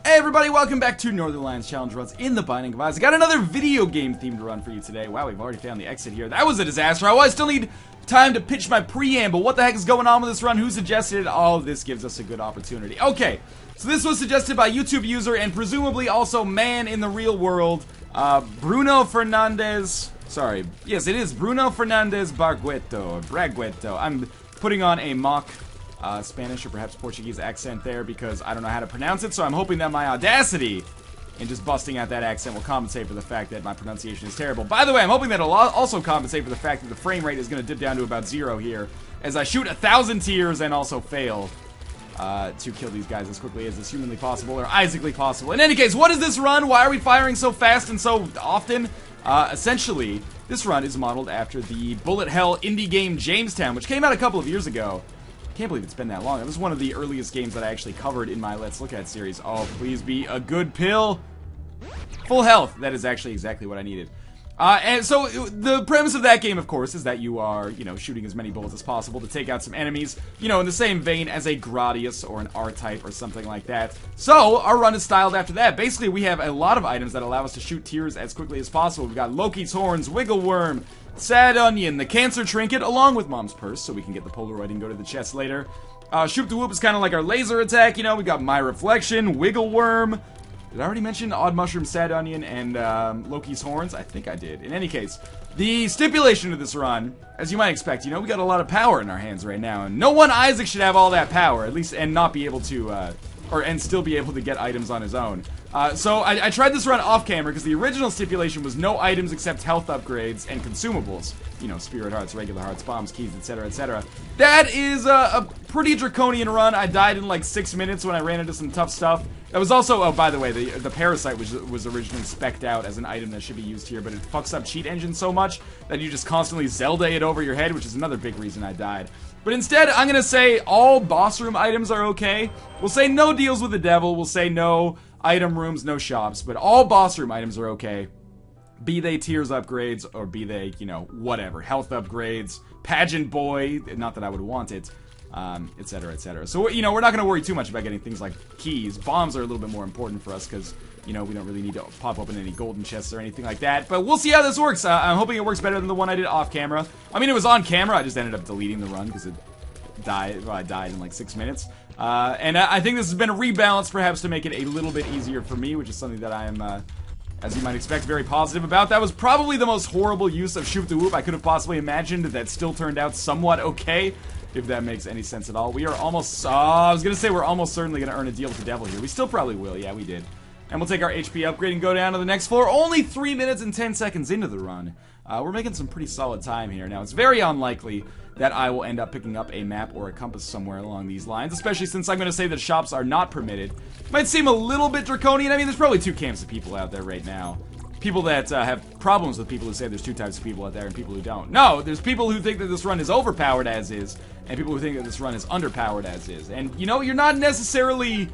Hey everybody, welcome back to Northernlion's Challenge Runs in the Binding of Isaac. I got another video game themed run for you today. Wow, we've already found the exit here. That was a disaster. I still need time to pitch my preamble. What the heck is going on with this run? Who suggested it? All of this gives us a good opportunity. Okay, so this was suggested by YouTube user and presumably also man in the real world, Bruno Fernandez. Sorry, yes it is Bruno Fernandez Bragueto, or Bragueto. I'm putting on a mock Spanish or perhaps Portuguese accent there because I don't know how to pronounce it, so I'm hoping that my audacity in just busting out that accent will compensate for the fact that my pronunciation is terrible. By the way, I'm hoping that it'll also compensate for the fact that the frame rate is going to dip down to about 0 here as I shoot 1,000 tiers and also fail to kill these guys as quickly as is humanly possible or Isaacly possible. In any case, what is this run? Why are we firing so fast and so often? Essentially, this run is modeled after the bullet hell indie game Jamestown, which came out a couple of years ago. Can't believe it's been that long. It was one of the earliest games that I actually covered in my Let's Look At series. Oh, please be a good pill. Full health. That is actually exactly what I needed. And so the premise of that game, of course, is that you are, shooting as many bullets as possible to take out some enemies, in the same vein as a Gradius or an R-Type or something like that. So our run is styled after that. Basically, we have a lot of items that allow us to shoot tiers as quickly as possible. We've got Loki's Horns, Wiggle Worm, Sad Onion, the Cancer Trinket, along with Mom's Purse, so we can get the Polaroid and go to the chest later. Shoop the Whoop is kind of like our laser attack, we got My Reflection, Wiggle Worm. Did I already mention Odd Mushroom, Sad Onion, and Loki's Horns? I think I did. In any case, the stipulation of this run, as you might expect, we got a lot of power in our hands right now, and no one Isaac should have all that power, at least, and not be able to, and still be able to get items on his own. So I tried this run off camera because the original stipulation was no items except health upgrades and consumables. Spirit hearts, regular hearts, bombs, keys, etc., etc. That is a pretty draconian run. I died in like 6 minutes when I ran into some tough stuff. That was also, oh, by the way, the parasite was originally spec'd out as an item that should be used here, but it fucks up cheat engine so much that you just constantly Zelda it over your head, which is another big reason I died. But instead, I'm gonna say all boss room items are okay. We'll say no deals with the devil. We'll say no item rooms, no shops, but all boss room items are okay. Be they tiers upgrades, or be they, whatever. Health upgrades, pageant boy, not that I would want it, etc., etc. So, we're not going to worry too much about getting things like keys. Bombs are a little bit more important for us, because, we don't really need to pop open any golden chests or anything like that. But we'll see how this works. I'm hoping it works better than the one I did off camera. I mean, it was on camera, I just ended up deleting the run, because it died, well, I died in like 6 minutes. And I think this has been rebalanced, perhaps, to make it a little bit easier for me, which is something that I am, as you might expect, very positive about. That was probably the most horrible use of Shoop the Whoop I could have possibly imagined that still turned out somewhat okay, if that makes any sense at all. We are almost, I was going to say we're almost certainly going to earn a deal with the devil here. We still probably will, yeah, we did. And we'll take our HP upgrade and go down to the next floor. Only 3 minutes and 10 seconds into the run. We're making some pretty solid time here. Now, it's very unlikely that I will end up picking up a map or a compass somewhere along these lines, especially since I'm going to say that shops are not permitted. Might seem a little bit draconian. I mean, there's probably two camps of people out there right now. People that have problems with people who say there's two types of people out there and people who don't. No, there's people who think that this run is overpowered as is, and people who think that this run is underpowered as is. And, you're not necessarily...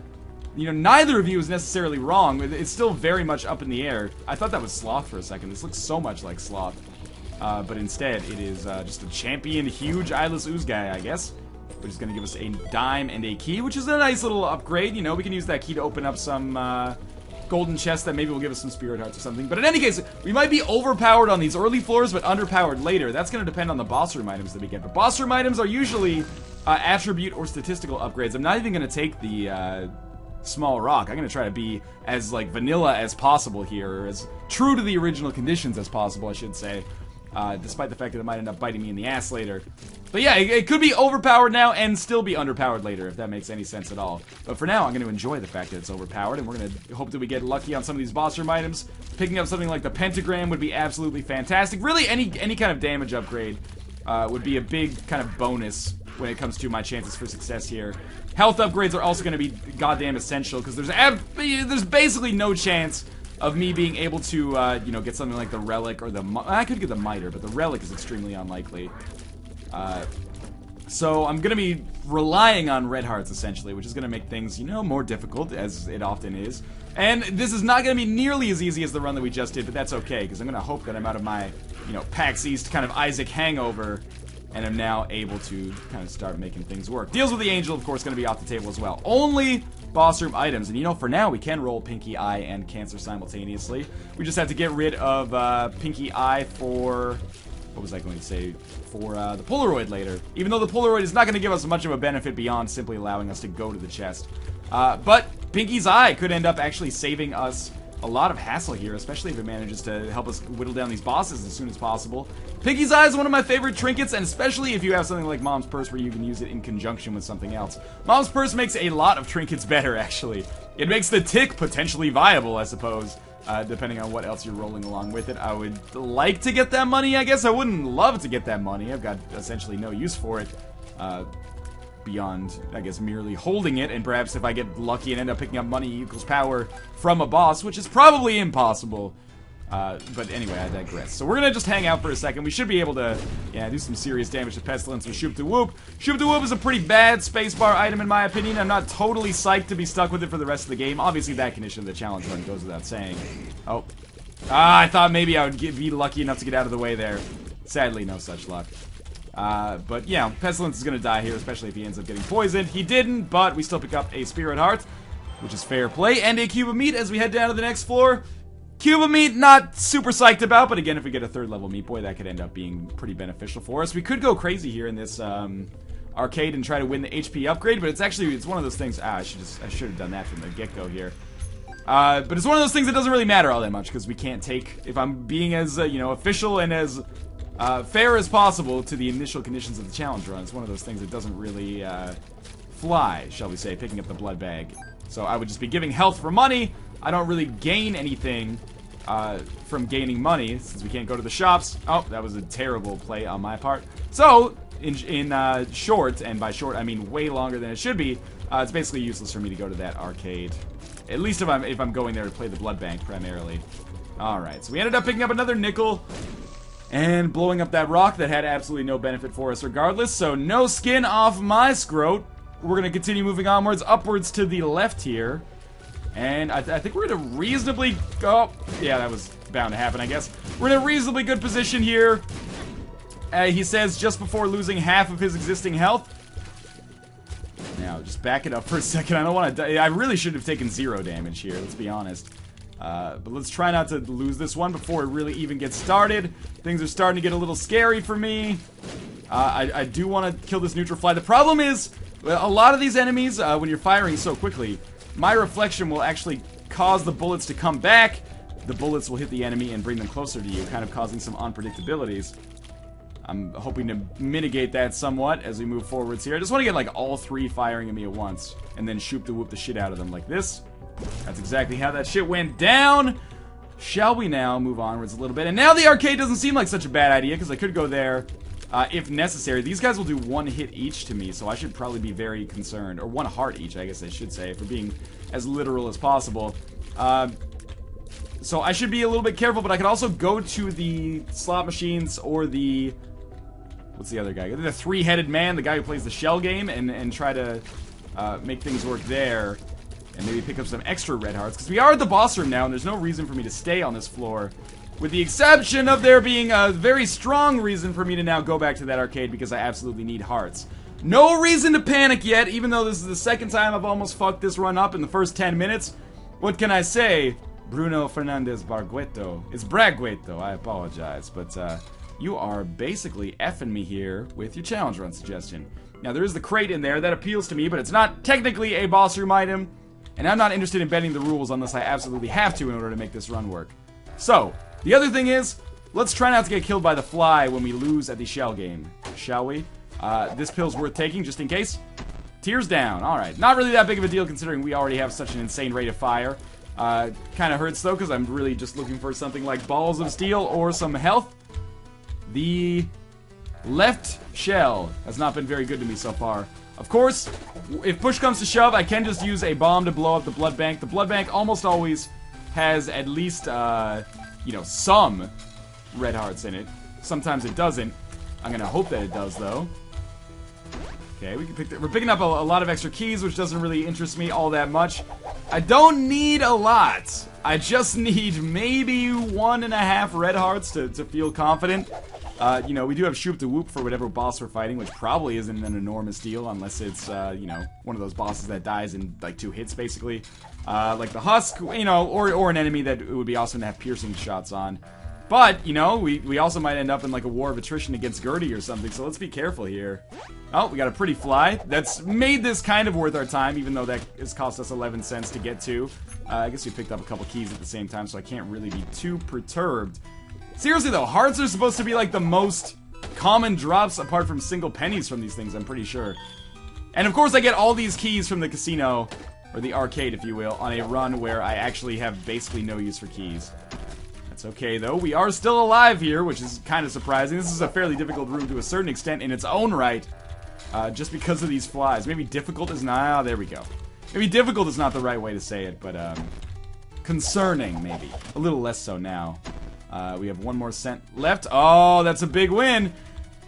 neither of you is necessarily wrong. It's still very much up in the air. I thought that was Sloth for a second. This looks so much like Sloth. But instead, it is just a champion, huge eyeless ooze guy, I guess. Which is going to give us a dime and a key, which is a nice little upgrade. We can use that key to open up some golden chests that maybe will give us some spirit hearts or something. But in any case, we might be overpowered on these early floors, but underpowered later. That's going to depend on the boss room items that we get. But boss room items are usually attribute or statistical upgrades. I'm not even going to take the... small rock. I'm gonna try to be as vanilla as possible here, or as true to the original conditions as possible, I should say, despite the fact that it might end up biting me in the ass later. But yeah, it could be overpowered now and still be underpowered later, if that makes any sense at all. But for now, I'm gonna enjoy the fact that it's overpowered, and we're gonna hope that we get lucky on some of these boss room items. Picking up something like the pentagram would be absolutely fantastic. Really, any kind of damage upgrade would be a big kind of bonus when it comes to my chances for success here. Health upgrades are also going to be goddamn essential, because there's basically no chance of me being able to, get something like the Relic or the... I could get the Miter, but the Relic is extremely unlikely. So I'm going to be relying on red hearts, essentially, which is going to make things, more difficult, as it often is. And this is not going to be nearly as easy as the run that we just did, but that's okay, because I'm going to hope that I'm out of my, PAX East kind of Isaac hangover, and I'm now able to kind of start making things work. Deals with the Angel, of course, going to be off the table as well. Only boss room items. And you know, for now, we can roll Pinky Eye and Cancer simultaneously. We just have to get rid of Pinky Eye for... What was I going to say? For the Polaroid later. Even though the Polaroid is not going to give us much of a benefit beyond simply allowing us to go to the chest. But Pinky's Eye could end up actually saving us a lot of hassle here, especially if it manages to help us whittle down these bosses as soon as possible. Pinky's Eye is one of my favorite trinkets, and especially if you have something like Mom's Purse where you can use it in conjunction with something else. Mom's Purse makes a lot of trinkets better, actually. It makes the tick potentially viable, I suppose, depending on what else you're rolling along with it. I would like to get that money, I guess. I wouldn't love to get that money. I've got essentially no use for it. Beyond, I guess, merely holding it, and perhaps if I get lucky and end up picking up money equals power from a boss, which is probably impossible. But anyway, I digress. So we're gonna just hang out for a second. We should be able to, yeah, do some serious damage to Pestilence with Shoop to Whoop. Shoop to Whoop is a pretty bad spacebar item in my opinion. I'm not totally psyched to be stuck with it for the rest of the game. Obviously, that condition of the challenge run goes without saying. Oh. I thought maybe I would be lucky enough to get out of the way there. Sadly, no such luck. But yeah, Pestilence is gonna die here, especially if he ends up getting poisoned. He didn't, but we still pick up a Spirit Heart, which is fair play, and a Cube of Meat as we head down to the next floor. Cube of Meat, not super psyched about, but again, if we get a 3rd level Meat Boy, that could end up being pretty beneficial for us. We could go crazy here in this, arcade and try to win the HP upgrade, but it's one of those things, I should have done that from the get-go here. But it's one of those things that doesn't really matter all that much, because we can't take, if I'm being as, you know, official and as fair as possible to the initial conditions of the challenge run. It's one of those things that doesn't really fly, shall we say, picking up the blood bag. So I would just be giving health for money. I don't really gain anything from gaining money, since we can't go to the shops. Oh, that was a terrible play on my part. So, in short, and by short I mean way longer than it should be, it's basically useless for me to go to that arcade. At least if I'm going there to play the blood bank primarily. Alright, so we ended up picking up another nickel and blowing up that rock that had absolutely no benefit for us regardless, so no skin off my scrote. We're gonna continue moving onwards, upwards to the left here. And I think we're in a reasonably... Oh, yeah, that was bound to happen, I guess. We're in a reasonably good position here. He says just before losing half of his existing health. Now, just back it up for a second. I don't want to die. I really should have taken 0 damage here, let's be honest. But let's try not to lose this one before it really even gets started. Things are starting to get a little scary for me. I do want to kill this neutral fly. The problem is, a lot of these enemies, when you're firing so quickly, my reflection will actually cause the bullets to come back. The bullets will hit the enemy and bring them closer to you, kind of causing some unpredictabilities. I'm hoping to mitigate that somewhat as we move forwards here. I just want to get like all 3 firing at me at once, and then shoop to whoop the shit out of them like this. That's exactly how that shit went down. Shall we now move onwards a little bit? And now the arcade doesn't seem like such a bad idea, because I could go there if necessary. These guys will do 1 hit each to me, so I should probably be very concerned. Or 1 heart each, I guess I should say, for being as literal as possible. So I should be a little bit careful, but I could also go to the slot machines or the... What's the other guy? The 3-headed man, the guy who plays the shell game, and try to make things work there. And maybe pick up some extra red hearts, because we are at the boss room now, and there's no reason for me to stay on this floor. With the exception of there being a very strong reason for me to now go back to that arcade, because I absolutely need hearts. No reason to panic yet, even though this is the 2nd time I've almost fucked this run up in the first 10 minutes. What can I say? Bruno Fernandez Bargueto. It's Bragueto, I apologize, but you are basically effing me here with your challenge run suggestion. Now, there is the crate in there, that appeals to me, but it's not technically a boss room item, and I'm not interested in bending the rules unless I absolutely have to in order to make this run work. So, the other thing is, let's try not to get killed by the fly when we lose at the shell game, shall we? This pill's worth taking, just in case. Tears down, alright. Not really that big of a deal considering we already have such an insane rate of fire. Kinda hurts though, because I'm really just looking for something like balls of steel or some health. The left shell has not been very good to me so far. Of course, if push comes to shove, I can just use a bomb to blow up the blood bank. The blood bank almost always has at least, you know, some red hearts in it. Sometimes it doesn't. I'm gonna hope that it does, though. Okay, we're picking up a lot of extra keys, which doesn't really interest me all that much. I don't need a lot. I just need maybe 1.5 red hearts to feel confident. You know, we do have Shoop the Whoop for whatever boss we're fighting, which probably isn't an enormous deal unless it's, you know, one of those bosses that dies in, like, 2 hits, basically. Like the Husk, you know, or an enemy that it would be awesome to have piercing shots on. But, you know, we also might end up in, like, a war of attrition against Gertie or something, so let's be careful here. Oh, we got a pretty fly. That's made this kind of worth our time, even though that has cost us 11 cents to get to. I guess we picked up a couple keys at the same time, so I can't really be too perturbed. Seriously, though, hearts are supposed to be, like, the most common drops apart from single pennies from these things, I'm pretty sure. And, of course, I get all these keys from the casino, or the arcade, if you will, on a run where I actually have basically no use for keys. That's okay, though. We are still alive here, which is kind of surprising. This is a fairly difficult room to a certain extent in its own right, just because of these flies. Maybe difficult is not... there we go. Maybe difficult is not the right way to say it, but, concerning, maybe. A little less so now. We have 1 more cent left. Oh, that's a big win!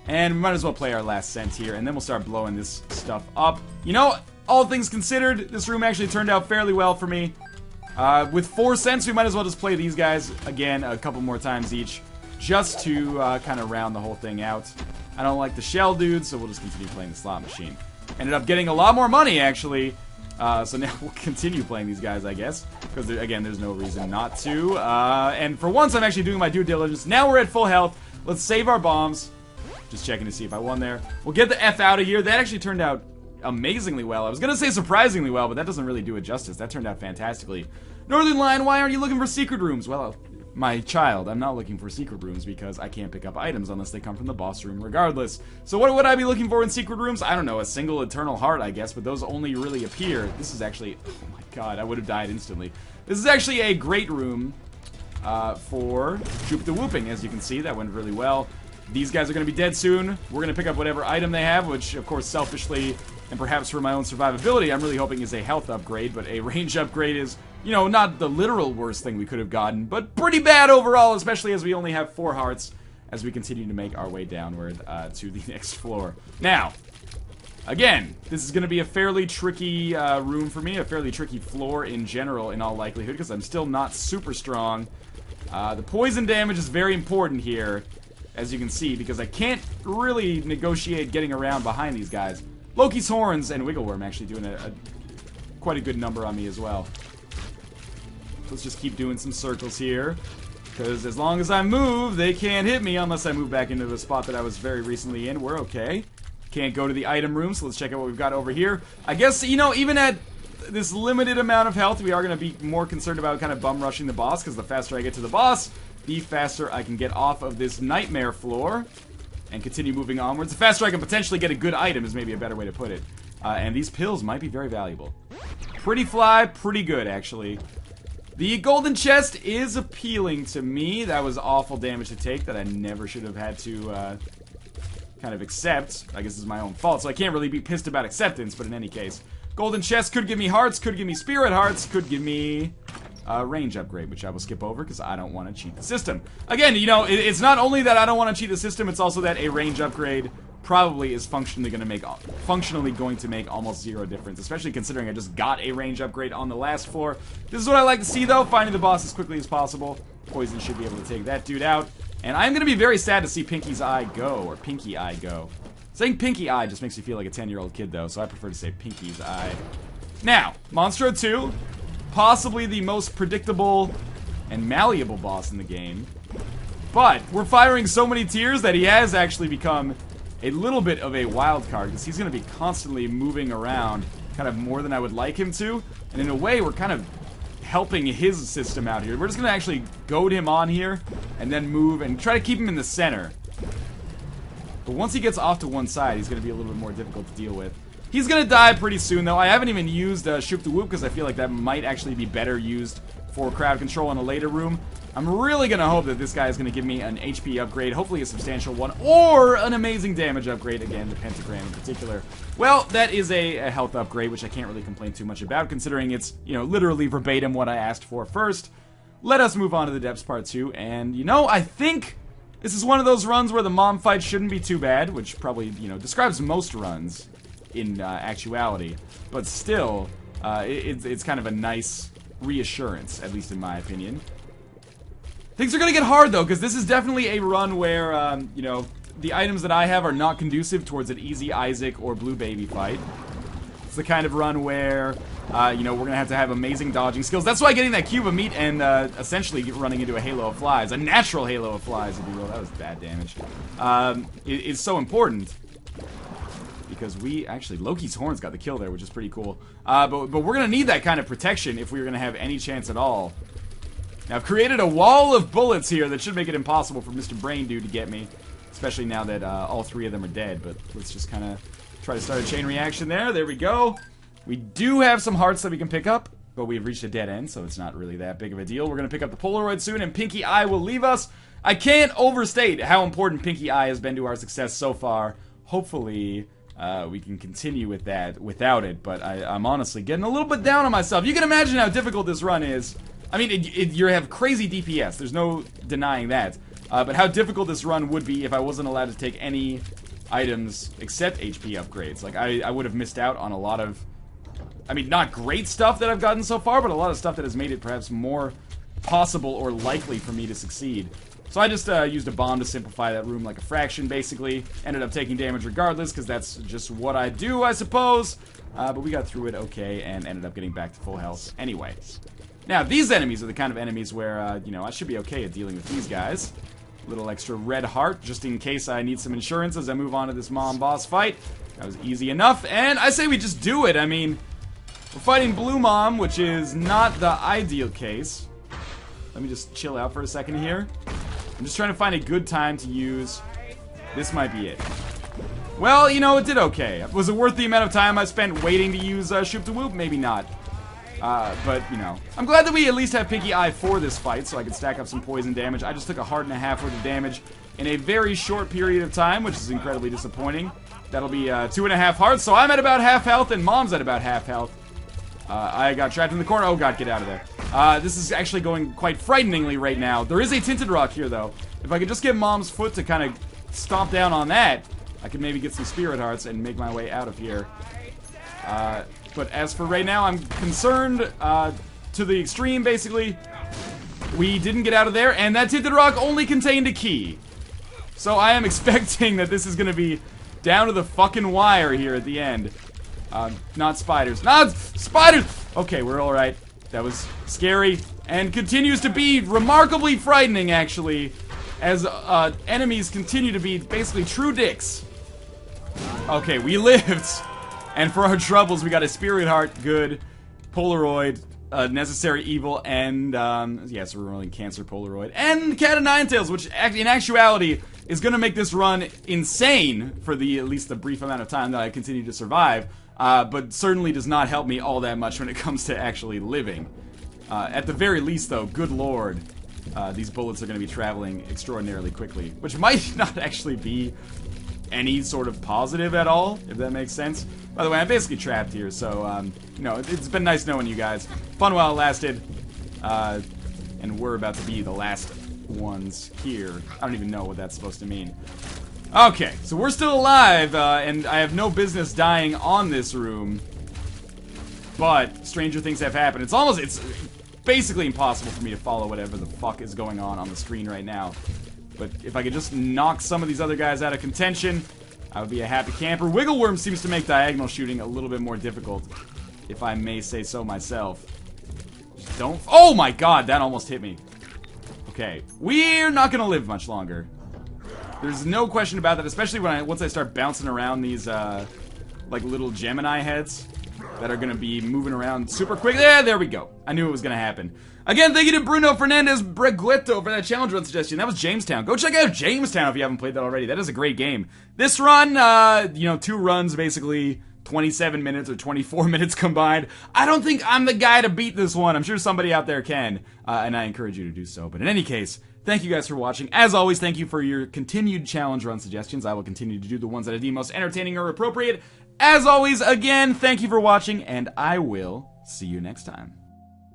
And we might as well play our last cent here, and then we'll start blowing this stuff up. You know, all things considered, this room actually turned out fairly well for me. With 4 cents, we might as well just play these guys again a couple more times each, just to kind of round the whole thing out. I don't like the shell dudes, so we'll just continue playing the slot machine. Ended up getting a lot more money, actually. So now we'll continue playing these guys, I guess. Because, again, there's no reason not to. And for once, I'm actually doing my due diligence. Now we're at full health. Let's save our bombs. Just checking to see if I won there. We'll get the F out of here. That actually turned out amazingly well. I was going to say surprisingly well, but that doesn't really do it justice. That turned out fantastically. Northernlion, why aren't you looking for secret rooms? Well, my child, I'm not looking for secret rooms because I can't pick up items unless they come from the boss room regardless. So what would I be looking for in secret rooms? I don't know, a single eternal heart, I guess, but those only really appear. This is actually, oh my god, I would have died instantly. This is actually a great room for Shoop the Whooping. As you can see, that went really well. These guys are going to be dead soon. We're going to pick up whatever item they have, which, of course, selfishly, and perhaps for my own survivability, I'm really hoping is a health upgrade, but a range upgrade is, you know, not the literal worst thing we could have gotten, but pretty bad overall, especially as we only have 4 hearts as we continue to make our way downward to the next floor. Now, again, this is going to be a fairly tricky room for me, a fairly tricky floor in general, in all likelihood, because I'm still not super strong. The poison damage is very important here, as you can see, because I can't really negotiate getting around behind these guys. Loki's Horns and Wiggleworm actually doing quite a good number on me as well. Let's just keep doing some circles here, because as long as I move, they can't hit me unless I move back into the spot that I was very recently in. We're okay. Can't go to the item room, so let's check out what we've got over here. I guess, you know, even at this limited amount of health, we are going to be more concerned about kind of bum rushing the boss, because the faster I get to the boss, the faster I can get off of this nightmare floor and continue moving onwards. The faster I can potentially get a good item is maybe a better way to put it. And these pills might be very valuable. Pretty fly, pretty good, actually. The golden chest is appealing to me. That was awful damage to take that I never should have had to kind of accept. I guess it's my own fault, so I can't really be pissed about acceptance, but in any case. Golden chest could give me hearts, could give me spirit hearts, could give me range upgrade, which I will skip over because I don't want to cheat the system. Again, you know, it's not only that I don't want to cheat the system, it's also that a range upgrade probably is functionally going to make almost 0 difference, especially considering I just got a range upgrade on the last floor. This is what I like to see, though, finding the boss as quickly as possible. Poison should be able to take that dude out, and I'm going to be very sad to see Pinky's Eye go, or Pinky Eye go. Saying Pinky Eye just makes me feel like a 10-year-old kid, though, so I prefer to say Pinky's Eye. Now, Monstro 2, possibly the most predictable and malleable boss in the game, but we're firing so many tiers that he has actually become a little bit of a wild card, because he's going to be constantly moving around kind of more than I would like him to, and in a way we're kind of helping his system out here. We're just going to actually goad him on here and then move and try to keep him in the center. But once he gets off to one side, he's going to be a little bit more difficult to deal with. He's going to die pretty soon, though. I haven't even used Shoop the Whoop because I feel like that might actually be better used for crowd control in a later room. I'm really going to hope that this guy is going to give me an HP upgrade, hopefully a substantial one, or an amazing damage upgrade, again, the pentagram in particular. Well, that is a health upgrade, which I can't really complain too much about, considering it's, you know, literally verbatim what I asked for first. Let us move on to the depths part 2, and, you know, I think this is one of those runs where the mom fight shouldn't be too bad, which probably, you know, describes most runs in actuality, but still, it's kind of a nice reassurance, at least in my opinion. Things are gonna get hard, though, because this is definitely a run where, you know, the items that I have are not conducive towards an easy Isaac or Blue Baby fight. It's the kind of run where, you know, we're gonna have to have amazing dodging skills. That's why getting that cube of meat and, essentially running into a halo of flies, a natural halo of flies, if you will, that was bad damage, is so important. Because actually, Loki's horns got the kill there, which is pretty cool. But we're gonna need that kind of protection if we're gonna have any chance at all. Now, I've created a wall of bullets here that should make it impossible for Mr. Brain Dude to get me. Especially now that all three of them are dead. But let's just kind of try to start a chain reaction there. There we go. We do have some hearts that we can pick up. But we've reached a dead end, so it's not really that big of a deal. We're going to pick up the Polaroid soon, and Pinky Eye will leave us. I can't overstate how important Pinky Eye has been to our success so far. Hopefully, we can continue with that without it. But I'm honestly getting a little bit down on myself. You can imagine how difficult this run is. I mean, you have crazy DPS. There's no denying that. But how difficult this run would be if I wasn't allowed to take any items except HP upgrades. Like, I would have missed out on a lot of, I mean, not great stuff that I've gotten so far, but a lot of stuff that has made it perhaps more possible or likely for me to succeed. So I just used a bomb to simplify that room like a fraction, basically. Ended up taking damage regardless, because that's just what I do, I suppose. But we got through it okay, and ended up getting back to full health anyway. Now, these enemies are the kind of enemies where, you know, I should be okay at dealing with these guys. A little extra red heart, just in case I need some insurance as I move on to this mom boss fight. That was easy enough, and I say we just do it. I mean, we're fighting Blue Mom, which is not the ideal case. Let me just chill out for a second here. I'm just trying to find a good time to use. This might be it. Well, you know, it did okay. Was it worth the amount of time I spent waiting to use Shoop to Whoop? Maybe not. But, you know, I'm glad that we at least have Pinky Eye for this fight, so I can stack up some poison damage. I just took a heart and a half worth of damage in a very short period of time, which is incredibly disappointing. That'll be 2.5 hearts, so I'm at about half health, and Mom's at about half health. I got trapped in the corner. Oh god, get out of there. This is actually going quite frighteningly right now. There is a Tinted Rock here, though. If I could just get Mom's foot to kind of stomp down on that, I could maybe get some Spirit Hearts and make my way out of here. But as for right now, I'm concerned to the extreme, basically. We didn't get out of there, and that Tinted Rock only contained a key. So I am expecting that this is going to be down to the fucking wire here at the end. Not spiders. Not spiders! Okay, we're alright. That was scary, and continues to be remarkably frightening, actually, as enemies continue to be basically true dicks. Okay, we lived. And for our troubles, we got a Spirit Heart, good, Polaroid, Necessary Evil, and, yes, we're rolling Cancer Polaroid, and Cat of Nine Tails, which in actuality is going to make this run insane for at least the brief amount of time that I continue to survive, but certainly does not help me all that much when it comes to actually living. At the very least, though, good lord, these bullets are going to be traveling extraordinarily quickly, which might not actually be any sort of positive at all, if that makes sense. By the way, I'm basically trapped here, so, you know, it's been nice knowing you guys. Fun while it lasted, and we're about to be the last ones here. I don't even know what that's supposed to mean. Okay, so we're still alive, and I have no business dying on this room, but stranger things have happened. It's basically impossible for me to follow whatever the fuck is going on the screen right now. But if I could just knock some of these other guys out of contention, I would be a happy camper. Wiggle Worm seems to make diagonal shooting a little bit more difficult, if I may say so myself. Just don't... Oh my god, that almost hit me. Okay, we're not gonna live much longer. There's no question about that, especially once I start bouncing around these, like little Gemini heads that are gonna be moving around super quick. There we go. I knew it was gonna happen. Again, thank you to Bruno Fernandez Bregueto for that challenge run suggestion. That was Jamestown. Go check out Jamestown if you haven't played that already. That is a great game. This run, you know, 2 runs, basically 27 minutes or 24 minutes combined. I don't think I'm the guy to beat this one. I'm sure somebody out there can, and I encourage you to do so. But in any case, thank you guys for watching. As always, thank you for your continued challenge run suggestions. I will continue to do the ones that I deem most entertaining or appropriate. As always, again, thank you for watching, and I will see you next time.